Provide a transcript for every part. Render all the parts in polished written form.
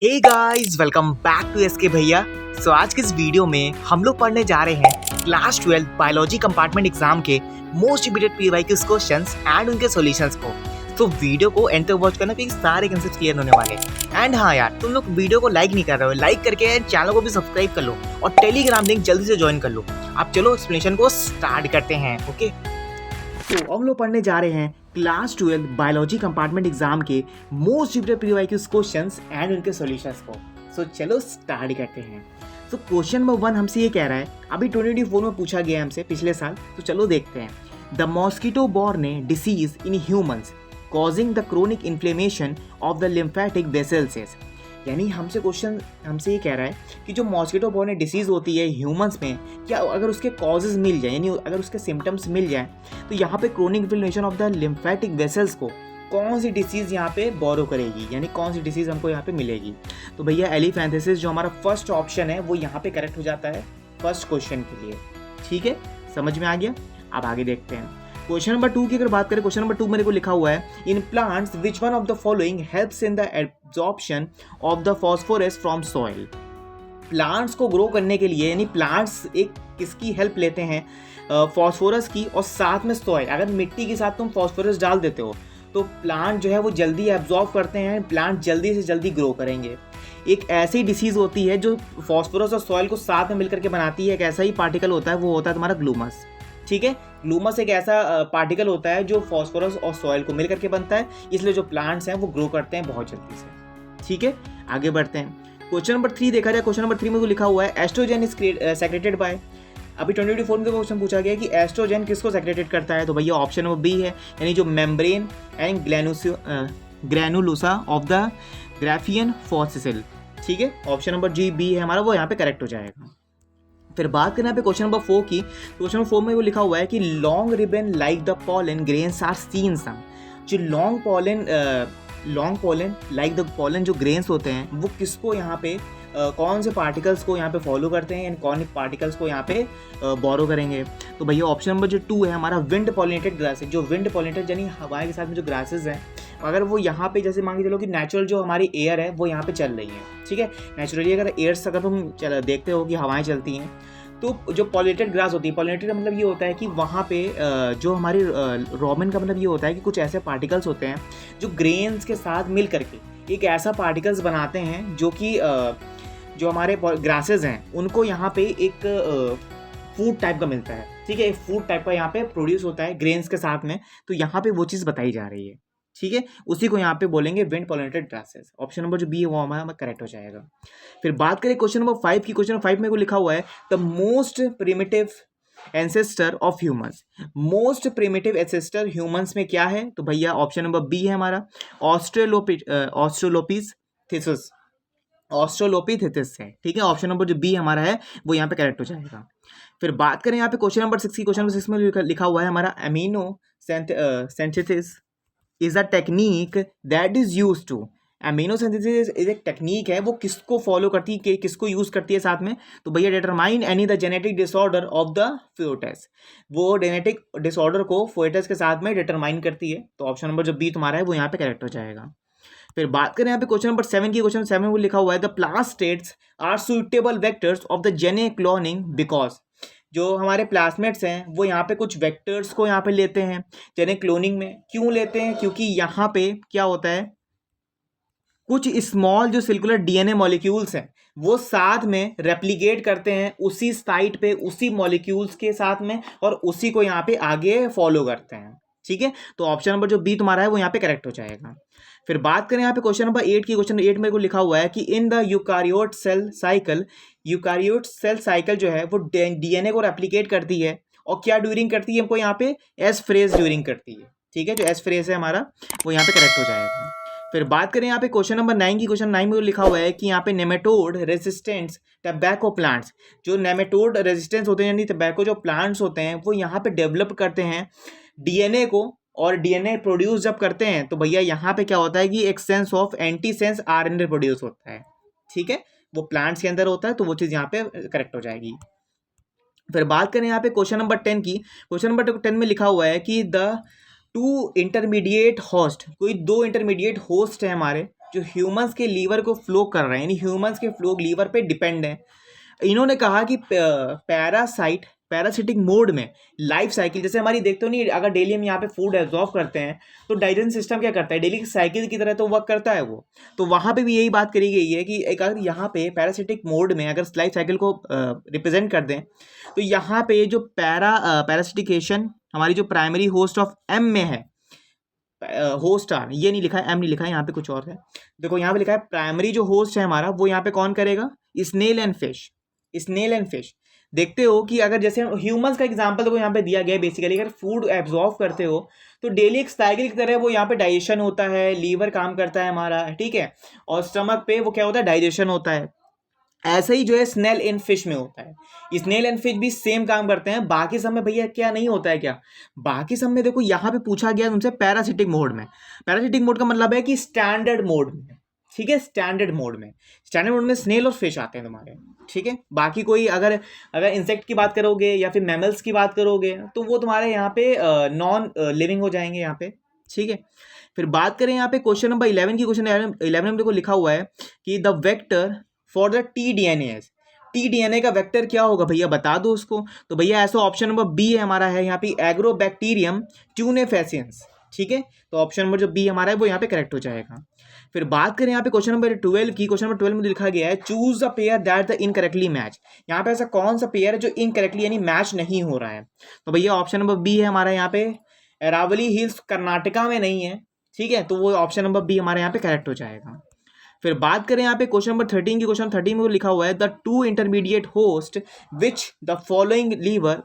Hey guys, welcome back to SK भैया। So आज के इस वीडियो में हम लोग पढ़ने जा रहे हैं क्लास 12 बायोलॉजी कंपार्टमेंट एग्जाम के most important PYQs questions and उनके सॉल्यूशंस को। तो वीडियो को एंड तक वॉच करना क्योंकि सारे कंसेप्ट क्लियर होने वाले। एंड हाँ यार, तुम लोग वीडियो को लाइक नहीं कर रहे हो, लाइक करके चैनल को भी सब्सक्राइब कर लो और टेलीग्राम लिंक जल्दी से ज्वाइन कर लो। अब चलो एक्सप्लेनेशन को स्टार्ट करते हैं। ओके, तो हम लोग पढ़ने जा रहे हैं क्लास 12 बायोलॉजी कंपार्टमेंट एग्जाम के most important PYQs questions and उनके सॉल्यूशंस को। सो चलो स्टार्ट करते हैं। तो क्वेश्चन नंबर 1 हमसे ये कह रहा है, अभी 2024 में पूछा गया हमसे पिछले साल, तो चलो देखते हैं। The mosquito borne disease in humans causing the chronic inflammation of the lymphatic vessels. यानी हमसे ये कह रहा है कि जो मॉस्किटो बॉर्न डिसीज़ होती है ह्यूमंस में, क्या अगर उसके कॉजेज मिल जाए, यानी अगर उसके सिम्टम्स मिल जाए, तो यहाँ पे chronic inflammation of the lymphatic vessels को कौन सी डिसीज़ यहाँ पे बोरो करेगी, यानी कौन सी डिसीज़ हमको यहाँ पे मिलेगी। तो भैया एलिफेंथेसिस जो हमारा फर्स्ट ऑप्शन है वो यहाँ पे करेक्ट हो जाता है फर्स्ट क्वेश्चन के लिए। ठीक है, समझ में आ गया। अब आगे देखते हैं क्वेश्चन नंबर 2 की। अगर बात करें क्वेश्चन नंबर 2 मेरे को लिखा हुआ है, in plants which one of the following helps in the absorption of the phosphorus from soil. Plants को ग्रो करने के लिए, यानी प्लांट्स एक किसकी हेल्प लेते हैं, फॉस्फोरस की, और साथ में सॉइल। अगर मिट्टी के साथ तुम फॉस्फोरस डाल देते हो तो प्लांट जो है वो जल्दी एब्जॉर्ब करते हैं, प्लांट जल्दी से जल्दी ग्रो करेंगे। एक ऐसी डिसीज़ होती है जो फॉस्फोरस और सॉइल को साथ में मिलकर के बनाती है। एक ऐसा ही पार्टिकल होता है, वो होता है तुम्हारा ग्लूमस। ठीक है, ग्लूमस एक ऐसा पार्टिकल होता है जो फॉस्फोरस और सॉइल को मिलकर के बनता है, इसलिए जो प्लांट्स हैं वो ग्रो करते हैं बहुत जल्दी से। ठीक है, आगे बढ़ते हैं। क्वेश्चन नंबर 3 देखा जाए, क्वेश्चन नंबर 3 में तो लिखा हुआ है एस्ट्रोजन इज सेक्रेटेड बाय। अभी 2024 में क्वेश्चन पूछा गया कि एस्ट्रोजन किसको सेक्रेटेड करता है, तो भैया ऑप्शन नंबर बी है, यानी जो membrane and granulosa of the Graafian fossil. ठीक है, ऑप्शन नंबर जी बी है हमारा, वो यहाँ पे करेक्ट हो जाएगा। फिर बात करें यहाँ पे क्वेश्चन नंबर 4 की। क्वेश्चन नंबर 4 में वो लिखा हुआ है कि long ribbon like the pollen grains are seen some. जो long pollen like the pollen जो ग्रेन्स होते हैं वो किसको यहाँ पे कौन से पार्टिकल्स को यहाँ पे फॉलो करते हैं, यानी कौन पार्टिकल्स को यहाँ पे बोरो करेंगे। तो भैया ऑप्शन नंबर जो 2 है हमारा, विंड पॉलिनेटेड ग्रासेस। जो विंड पॉलिनेटेड यानी हवाएं के साथ में जो ग्रासेस हैं, अगर वो यहाँ पे जैसे मान के चलो कि नेचुरल जो हमारी एयर है वो यहाँ पे चल रही है। ठीक है, नेचुरली अगर एयर्स अगर तुम देखते हो कि हवाएं चलती हैं, तो जो पॉलिनेटेड ग्रास होती है, पॉलिनेटेड का मतलब ये होता है कि वहाँ पे जो हमारी रोमन का मतलब ये होता है कि कुछ ऐसे पार्टिकल्स होते हैं जो ग्रेन्स के साथ मिल करके एक ऐसा पार्टिकल्स बनाते हैं जो कि जो हमारे ग्रासेस हैं उनको यहाँ पे एक फूड टाइप का मिलता है। ठीक है, एक फूड टाइप का यहाँ पे प्रोड्यूस होता है ग्रेन्स के साथ में, तो यहाँ पे वो चीज़ बताई जा रही है। ठीक है, उसी को यहाँ पे बोलेंगे wind pollinated grasses. Option number जो बी है वो हमारा करेक्ट हो जाएगा। फिर बात करें क्वेश्चन नंबर 5 की। क्वेश्चन नंबर 5 में को लिखा हुआ है the most primitive ancestor of humans. Most primitive ancestor humans में क्या है, तो भैया ऑप्शन नंबर बी है हमारा, ऑस्ट्रेलोपिथेसिस है। ठीक है, ऑप्शन नंबर जो बी हमारा है वो यहाँ पे करेक्ट हो जाएगा। फिर बात करें यहाँ पे क्वेश्चन नंबर 6 की। क्वेश्चन नंबर 6 में लिखा हुआ है हमारा amino synthesis is a technique that is use to. Amino synthesis एक टेक्निक है, वो किसको फॉलो करती है, किसको यूज करती है साथ में, तो भैया determine any the genetic disorder of the foetus. वो जेनेटिक डिसऑर्डर को फोएटस के साथ में डिटरमाइन करती है, तो ऑप्शन नंबर जो बी तुम्हारा है वो यहाँ पे करेक्ट हो जाएगा। फिर बात करें यहाँ पे क्वेश्चन नंबर 7 की। क्वेश्चन 7 में वो लिखा हुआ है the plasmids are suitable vectors of the gene cloning because. जो हमारे प्लास्मेट्स हैं वो यहाँ पे कुछ वेक्टर्स को यहाँ पे लेते हैं जेने क्लोनिंग में। क्यों लेते हैं, क्योंकि यहाँ पे क्या होता है, कुछ स्मॉल जो सर्कुलर डीएनए मॉलिक्यूल्स हैं वो साथ में रेप्लिकेट करते हैं उसी साइट पे, उसी मॉलिक्यूल्स के साथ में, और उसी को यहाँ पे आगे फॉलो करते हैं। ठीक है, तो ऑप्शन नंबर जो बी तुम्हारा है वो यहाँ पे करेक्ट हो जाएगा। फिर बात करें यहाँ पे क्वेश्चन नंबर 8 की। क्वेश्चन 8 में को लिखा हुआ है कि in the eukaryote cell cycle जो है वो डीएनए को रेप्लिकेट करती है, और क्या ड्यूरिंग करती है हमको यहाँ पे, एस फ्रेज ड्यूरिंग करती है। ठीक है, जो एस फ्रेज है हमारा वो यहाँ पे करेक्ट हो जाएगा। फिर बात करें यहाँ पे क्वेश्चन नंबर 9 की। क्वेश्चन 9 में लिखा हुआ है कि यहाँ पे नेमेटोड रेजिस्टेंस टबैको प्लांट्स। जो नेमेटोड रेजिस्टेंस होते हैं यानी टबैको जो प्लांट्स होते हैं वो यहाँ पे डेवलप करते हैं डीएनए को, और डीएनए प्रोड्यूस जब करते हैं तो भैया यहाँ पे क्या होता है कि एक sense of anti sense RNA produce होता है। ठीक है, वो प्लांट्स के अंदर होता है, तो वो चीज़ यहाँ पे करेक्ट हो जाएगी। फिर बात करें यहाँ पे क्वेश्चन नंबर 10 की। क्वेश्चन नंबर 10 में लिखा हुआ है कि द टू इंटरमीडिएट होस्ट, कोई दो इंटरमीडिएट होस्ट है हमारे, जो ह्यूमंस के लीवर को फ्लो कर रहे हैं, यानी ह्यूमंस के फ्लो लीवर पे डिपेंड है। इन्होंने कहा कि पैरासिटिक मोड में लाइफ साइकिल, जैसे हमारी देखते हो नहीं, अगर डेली हम यहाँ पे फूड एब्जॉर्व करते हैं तो डाइजेशन सिस्टम क्या करता है, डेली की साइकिल की तरह तो वर्क करता है वो। तो वहाँ पे भी यही बात करी गई है कि एक अगर यहाँ पे पैरासिटिक मोड में अगर लाइफ साइकिल को रिप्रेजेंट कर दें, तो यहाँ पे जो पैरासिटिकेशन हमारी जो प्राइमरी होस्ट ऑफ एम में है, होस्ट आर, ये नहीं लिखा है, एम नहीं लिखा है, यहाँ पे कुछ और है। देखो यहाँ पे लिखा है प्राइमरी जो होस्ट है हमारा, वो यहाँ पे कौन करेगा, snail and fish. Snail and fish देखते हो कि अगर जैसे ह्यूमंस का एग्जांपल देखो यहाँ पे दिया गया है, बेसिकली अगर फूड एब्जॉर्व करते हो तो डेली एक साइकिल की तरह वो यहाँ पे डाइजेशन होता है, लीवर काम करता है हमारा, ठीक है, और स्टमक पे वो क्या होता है, डाइजेशन होता है। ऐसा ही जो है स्नेल एंड फिश में होता है। स्नेल एंड फिश भी सेम काम करते हैं। बाकी सब में भैया क्या नहीं होता है, क्या बाकी सब में देखो यहाँ पे पूछा गया उनसे पैरासिटिक मोड में। पैरासिटिक मोड का मतलब है कि स्टैंडर्ड मोड में, ठीक है, स्टैंडर्ड मोड में, स्टैंडर्ड मोड में स्नेल और फिश आते हैं तुम्हारे, ठीक है। बाकी कोई अगर इंसेक्ट की बात करोगे या फिर मैमल्स की बात करोगे तो वो तुम्हारे यहाँ पे नॉन लिविंग हो जाएंगे यहाँ पे, ठीक है। फिर बात करें यहाँ पे क्वेश्चन नंबर 11 की, क्वेश्चन 11 में देखो लिखा हुआ है कि the vector for the T DNA का वेक्टर क्या होगा भैया, बता दो उसको। तो भैया ऐसा ऑप्शन नंबर बी है हमारा, है यहाँ पे एग्रोबैक्टीरियम ट्यूनेफेसियंस, ठीक है। तो ऑप्शन नंबर जो बी हमारा है वो यहाँ पे करेक्ट हो जाएगा। फिर बात करें यहाँ पे क्वेश्चन नंबर 12 की, क्वेश्चन नंबर 12 में लिखा गया है choose the pair that the incorrectly match. यहाँ पे ऐसा कौन सा पेयर है जो इनकरेक्टली यानी मैच नहीं हो रहा है। तो भैया ऑप्शन नंबर बी है हमारा यहाँ पे अरावली हिल्स कर्नाटका में नहीं है, ठीक है, तो वो ऑप्शन नंबर बी हमारे यहाँ पे करेक्ट हो जाएगा। फिर बात करें यहाँ पे क्वेश्चन नंबर 13 की, क्वेश्चन 13 में लिखा हुआ है the two intermediate host which the following liver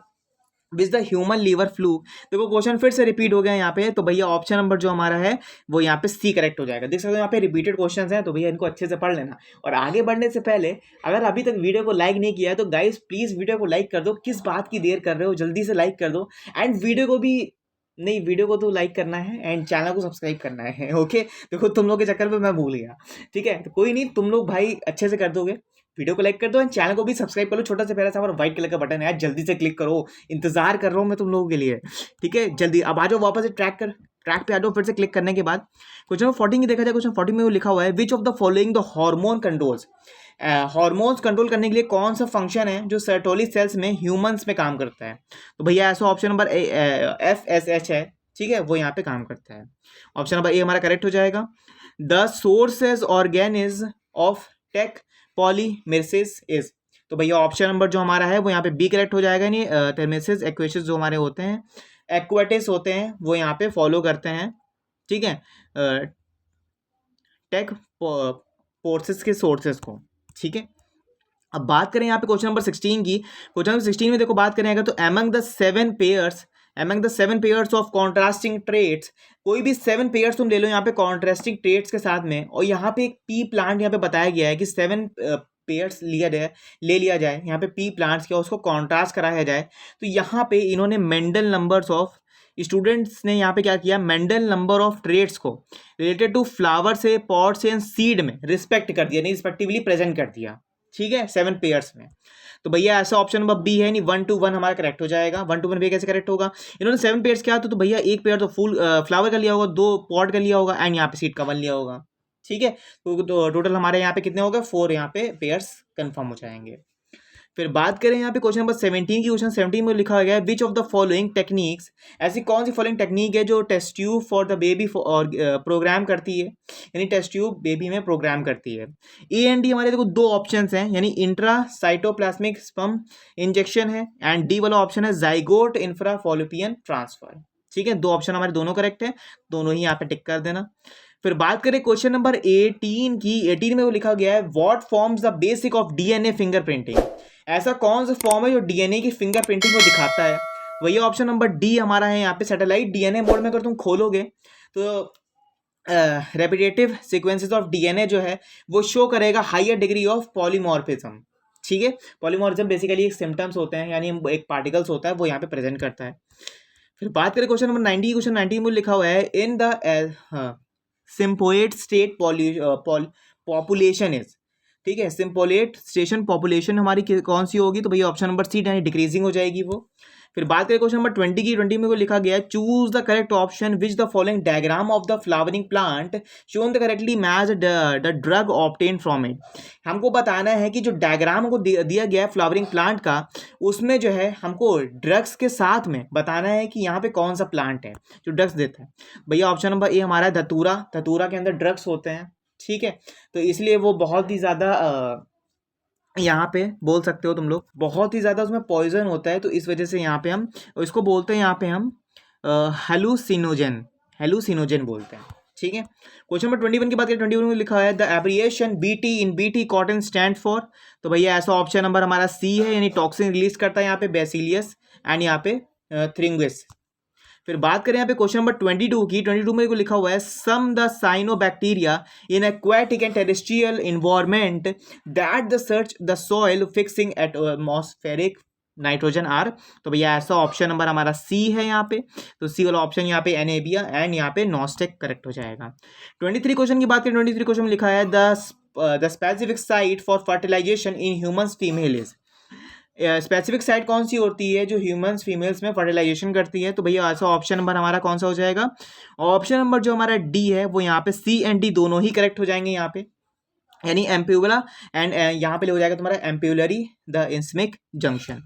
which the human liver fluke. देखो क्वेश्चन फिर से रिपीट हो गया यहाँ पे, तो भैया ऑप्शन नंबर जो हमारा है वो यहाँ पे सी करेक्ट हो जाएगा। देख सकते हो यहाँ पे रिपीटेड क्वेश्चंस हैं, तो भैया इनको अच्छे से पढ़ लेना। और आगे बढ़ने से पहले अगर अभी तक वीडियो को लाइक नहीं किया है तो गाइस प्लीज वीडियो को लाइक कर दो, किस बात की देर कर रहे हो, जल्दी से लाइक कर दो। एंड वीडियो को भी नहीं, वीडियो को तो लाइक करना है एंड चैनल को सब्सक्राइब करना है, ओके। देखो तुम लोग के चक्कर में मैं भूल गया, ठीक है, तो कोई नहीं, तुम लोग भाई अच्छे से कर दोगे, वीडियो को लाइक कर दो एंड चैनल को भी सब्सक्राइब कर लो। छोटा सा प्यारा सा व्हाइट कलर का बटन है, जल्दी से क्लिक करो, इंतजार कर रहा हूँ मैं तुम लोगों के लिए, ठीक है। जल्दी अब आ जाओ वापस से ट्रैक पे आ जाओ। फिर से क्लिक करने के बाद क्वेश्चन नंबर 14 की देखा जाए, क्वेश्चन 14 में वो लिखा हुआ है which of the following the hormone controls. Hormones control करने के लिए कौन सा फंक्शन है जो सर्टोली सेल्स में ह्यूमंस में काम करता है। तो भैया ऐसा ऑप्शन नंबर FSH है, ठीक है, वो यहाँ पे काम करता है। ऑप्शन नंबर ए हमारा करेक्ट हो जाएगा। The sources organism of Taq polymerases is. तो भैया ऑप्शन नंबर जो हमारा है वो यहाँ पे बी करेक्ट हो जाएगा। नहीं, थर्मेसिस एक्वेसिस जो हमारे होते हैं, एक्वाटिस होते हैं, वो यहाँ पे फॉलो करते हैं, ठीक है, टेक फोर्सेस के सोर्सेज को, ठीक है। अब बात करें यहाँ पे क्वेश्चन नंबर 16 की, क्वेश्चन नंबर 16 में देखो बात करें अगर, तो among the seven pairs of contrasting traits, कोई भी 7 पेयर्स तुम ले लो यहाँ पे कॉन्ट्रास्टिंग ट्रेट्स के साथ में, और यहाँ पे एक पी प्लांट यहाँ पे बताया गया है कि 7 पेयर्स ले लिया जाए यहाँ पे पी प्लांट्स के, उसको कॉन्ट्रास्ट कराया जाए। तो यहाँ पे इन्होंने मेंडल नंबर्स ऑफ स्टूडेंट्स ने यहाँ पे क्या किया, मेंडल नंबर ऑफ ट्रेट्स को रिलेटेड टू फ्लावर से, पॉट से एंड सीड में रिस्पेक्ट कर दिया, नहीं रिस्पेक्टिवली प्रेजेंट कर दिया, ठीक है, 7 पेयर्स में। तो भैया ऐसा ऑप्शन नंबर बी है, नहीं 1 to 1 हमारा करेक्ट हो जाएगा। 1 to 1 भी कैसे करेक्ट होगा, इन्होंने 7 पेयर्स क्या, तो भैया एक पेयर तो फुल फ्लावर का लिया होगा, 2 पॉट का लिया होगा एंड यहाँ पे सीड का 1 लिया होगा, ठीक है। तो टोटल हमारे यहाँ पे कितने हो गए, 4 यहाँ पे पेयर्स कंफर्म हो जाएंगे। फिर बात करें यहाँ पे क्वेश्चन नंबर 17 की, क्वेश्चन 17 में लिखा गया है which of the following techniques, ऐसी कौन सी फॉलोइंग टेक्निक है जो test tube for the baby और प्रोग्राम करती है, यानी टेस्ट ट्यूब बेबी में प्रोग्राम करती है। ए एंड डी हमारे देखो 2 ऑप्शंस हैं, यानी इंट्रा साइटोप्लाज्मिक स्पर्म इंजेक्शन है एंड डी वाला ऑप्शन है जाइगोट इंफ्रा फॉलोपियन ट्रांसफर, ठीक है। 2 ऑप्शन हमारे दोनों करेक्ट है, दोनों ही यहाँ पे टिक कर देना। फिर बात करें क्वेश्चन नंबर 18 की, 18 में वो लिखा गया है what forms the basic of DNA fingerprinting, ऐसा कौन सा फॉर्म है जो डीएनए की फिंगरप्रिंटिंग को दिखाता है। वही ऑप्शन नंबर डी हमारा है यहाँ पे सैटेलाइट डीएनए मोड में अगर तुम खोलोगे तो रेपिटेटिव सीक्वेंसेस ऑफ डीएनए जो है वो शो करेगा हायर डिग्री ऑफ पॉलीमॉर्फिज्म, ठीक है। पॉलीमॉर्फिज्म बेसिकली एक सिम्टम्स होते हैं, यानी एक पार्टिकल्स होता है वो यहाँ पे प्रेजेंट करता है। फिर बात करें क्वेश्चन नंबर 90, क्वेश्चन 90 में लिखा हुआ है in the sympatric state population is, ठीक है, सिम्पोलेट स्टेशन पॉपुलेशन हमारी कौन सी होगी, तो भैया ऑप्शन नंबर सी यानी डिक्रीजिंग हो जाएगी वो। फिर बात करें क्वेश्चन नंबर 20 की, 20 में को लिखा गया है choose the correct option which the following diagram of the flowering plant shown the correctly match the drug obtain from it. हमको बताना है कि जो डायग्राम हमको दिया गया है फ्लावरिंग प्लांट का, उसमें जो है हमको ड्रग्स के साथ में बताना है कि यहाँ पे कौन सा प्लांट है जो ड्रग्स देता है। भैया ऑप्शन नंबर ए हमारा है धतूरा। धतूरा के अंदर ड्रग्स होते हैं, ठीक है, तो इसलिए वो बहुत ही ज़्यादा यहाँ पे बोल सकते हो तुम लोग, बहुत ही ज़्यादा उसमें पॉइजन होता है, तो इस वजह से यहाँ पे हम इसको बोलते हैं, यहाँ पे हम हेलुसिनोजन बोलते हैं, ठीक है। क्वेश्चन नंबर 21 की बात करें, 21 में लिखा है the abbreviation BT in BT cotton stand for, तो भैया ऐसा ऑप्शन नंबर हमारा सी है, यानी टॉक्सिन रिलीज करता है यहाँ पे बेसिलियस एंड यहाँ पे थ्रिंगिस। फिर बात करें यहाँ पे क्वेश्चन नंबर 22 की, 22 में लिखा हुआ है some the cyanobacteria in aquatic and terrestrial environment that the search the soil fixing atmospheric nitrogen are, तो भैया ऐसा ऑप्शन नंबर हमारा सी है यहाँ पे, तो सी वाला ऑप्शन यहाँ पे एनेबिया एंड यहाँ पे नॉस्टेक करेक्ट हो जाएगा। 23 क्वेश्चन की बात करें, 23 क्वेश्चन में लिखा है the specific site for fertilisation in humans female is, specific site कौन सी होती है जो ह्यूमंस फीमेल्स में फर्टिलाइजेशन करती है, तो भैया ऐसा ऑप्शन नंबर हमारा कौन सा हो जाएगा, ऑप्शन नंबर जो हमारा डी है वो यहाँ पे सी एंड डी दोनों ही करेक्ट हो जाएंगे यहाँ पे, यानी एम्प्यूला एंड यहाँ पे हो जाएगा तुम्हारा एम्प्यूलरी द इंस्मिक जंक्शन।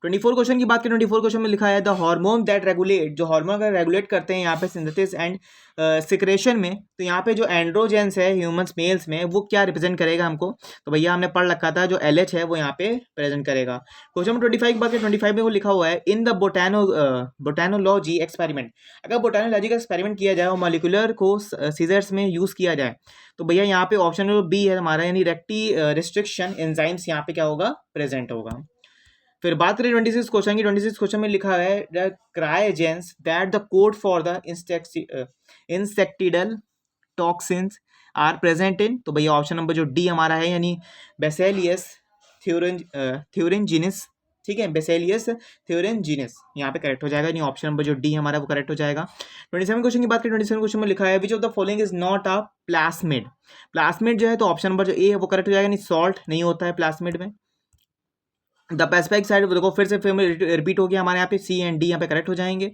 24 क्वेश्चन की बात करें, 24 क्वेश्चन में लिखा है द हार्मोन दैट रेगुलेट, जो हार्मोन का रेगुलेट करते हैं यहाँ पे सिंथेसिस एंड सिक्रेशन में, तो यहाँ पे जो एंड्रोजेंस है ह्यूमंस मेल्स में वो क्या रिप्रेजेंट करेगा हमको, तो भैया हमने पढ़ रखा था जो LH है वो यहाँ पे प्रेजेंट करेगा। क्वेश्चन नंबर 25 की बात करें, 25 में वो लिखा हुआ है इन द बोटानोलॉजी एक्सपेरिमेंट, अगर बोटानोलॉजी का एक्सपेरिमेंट किया जाए और मॉलिक्यूलर को सीजर्स में यूज किया जाए, तो भैया यहाँ पे ऑप्शन नंबर बी है हमारा, यानी रेक्टी रिस्ट्रिक्शन एंजाइम्स यहाँ पे क्या होगा, प्रेजेंट होगा। फिर बात करें 26 क्वेश्चन की, 26 क्वेश्चन में लिखा है the cry genes that the code for the insecticidal toxins are present in, तो भैया ऑप्शन नंबर जो डी हमारा है, यानी बेसेलियस थ्योरेंजिनिस, ठीक है, बेसेलियस थ्योरेंजिनिस यहाँ पे करेक्ट हो जाएगा, यानी ऑप्शन नंबर जो डी हमारा वो करेक्ट हो जाएगा। 27 क्वेश्चन की बात करें, 27 क्वेश्चन में लिखा है which of the following is not a plasmid, plasmid जो है तो ऑप्शन नंबर जो ए है वो करेक्ट हो जाएगा, यानी सॉल्ट नहीं होता है प्लास्मिड में। द पेसिफिक साइड देखो फिर से रिपीट हो गया हमारे यहाँ पे, सी एंड डी यहाँ पे करेक्ट हो जाएंगे।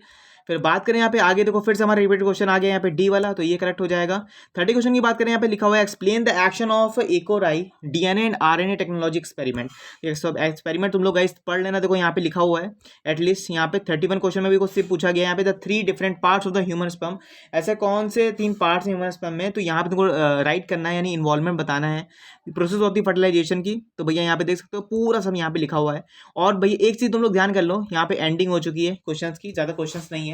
फिर बात करें यहाँ पे आगे, देखो फिर से हमारा रिपीट क्वेश्चन आ गया यहाँ पे डी वाला, तो ये करेक्ट हो जाएगा। 30 क्वेश्चन की बात करें, यहाँ पे लिखा हुआ है explain the action of EcoRI DNA and RNA technology experiment, ये सब एक्सपेरिमेंट तुम लोग गाइस पढ़ लेना, देखो यहाँ पे लिखा हुआ है एटलीस्ट यहाँ पे 31 क्वेश्चन में भी कुछ पूछा गया यहाँ पे the 3 different parts of the human sperm, ऐसे कौन से 3 पार्ट्स हैं ह्यूमन स्पर्म में, तो यहाँ पे तुमको राइट करना है, यानी इन्वॉल्वमेंट बताना है प्रोसेस ऑफ द फर्टिलाइजेशन की, तो भैया यहाँ पे देख सकते हो पूरा सब यहाँ पे लिखा हुआ है। और भैया एक चीज तुम लोग ध्यान कर लो, यहाँ पे एंडिंग हो चुकी है क्वेश्चंस की, ज्यादा क्वेश्चंस नहीं है।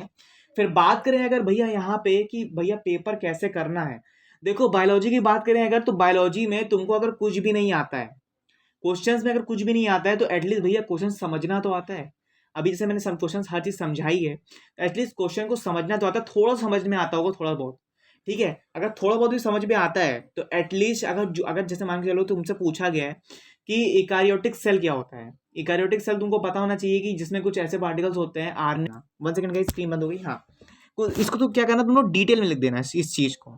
फिर बात करें अगर भैया यहाँ पे कि भैया पेपर कैसे करना है, देखो बायोलॉजी की बात करें अगर, तो बायोलॉजी में तुमको अगर कुछ भी नहीं आता है, क्वेश्चंस में अगर कुछ भी नहीं आता है, तो एटलीस्ट भैया क्वेश्चन समझना तो आता है। अभी जैसे मैंने क्वेश्चन हर चीज समझाई है, एटलीस्ट क्वेश्चन को समझना तो आता है, थोड़ा समझ में आता होगा थोड़ा बहुत, ठीक है, अगर थोड़ा बहुत भी समझ में आता है तो एटलीस्ट अगर जैसे मान के चलो तुमसे पूछा गया है कि इकारियोटिक सेल क्या होता है, इकारियोटिक सेल तुमको पता होना चाहिए कि जिसमें कुछ ऐसे पार्टिकल्स होते हैं RNA, 1 सेकंड का स्क्रीन बंद हो गई, हाँ, इसको तो क्या करना, तुम लोग डिटेल में लिख देना इस चीज को,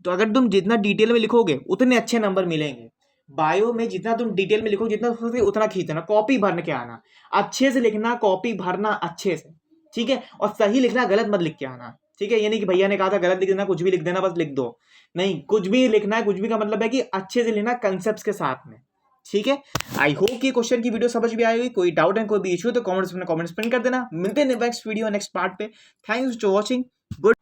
तो अगर तुम जितना डिटेल में लिखोगे उतने अच्छे नंबर मिलेंगे। बायो में जितना तुम डिटेल में लिखोगे जितना हो सके उतना खींचना, कॉपी भरने के आना, अच्छे से लिखना, कॉपी भरना अच्छे से, ठीक है, और सही लिखना, गलत मत लिख के आना, ठीक है, यानी कि भैया ने कहा था गलत लिख देना, कुछ भी लिख देना, बस लिख दो, नहीं, कुछ भी लिखना है, कुछ भी का मतलब है कि अच्छे से लिखना कंसेप्ट के साथ में, ठीक है। आई होप कि क्वेश्चन की वीडियो समझ में आई होगी, कोई डाउट है कोई भी इशू है तो कमेंट्स में कर देना, मिलते हैं नेक्स्ट वीडियो नेक्स्ट पार्ट पे। Thanks for watching, good.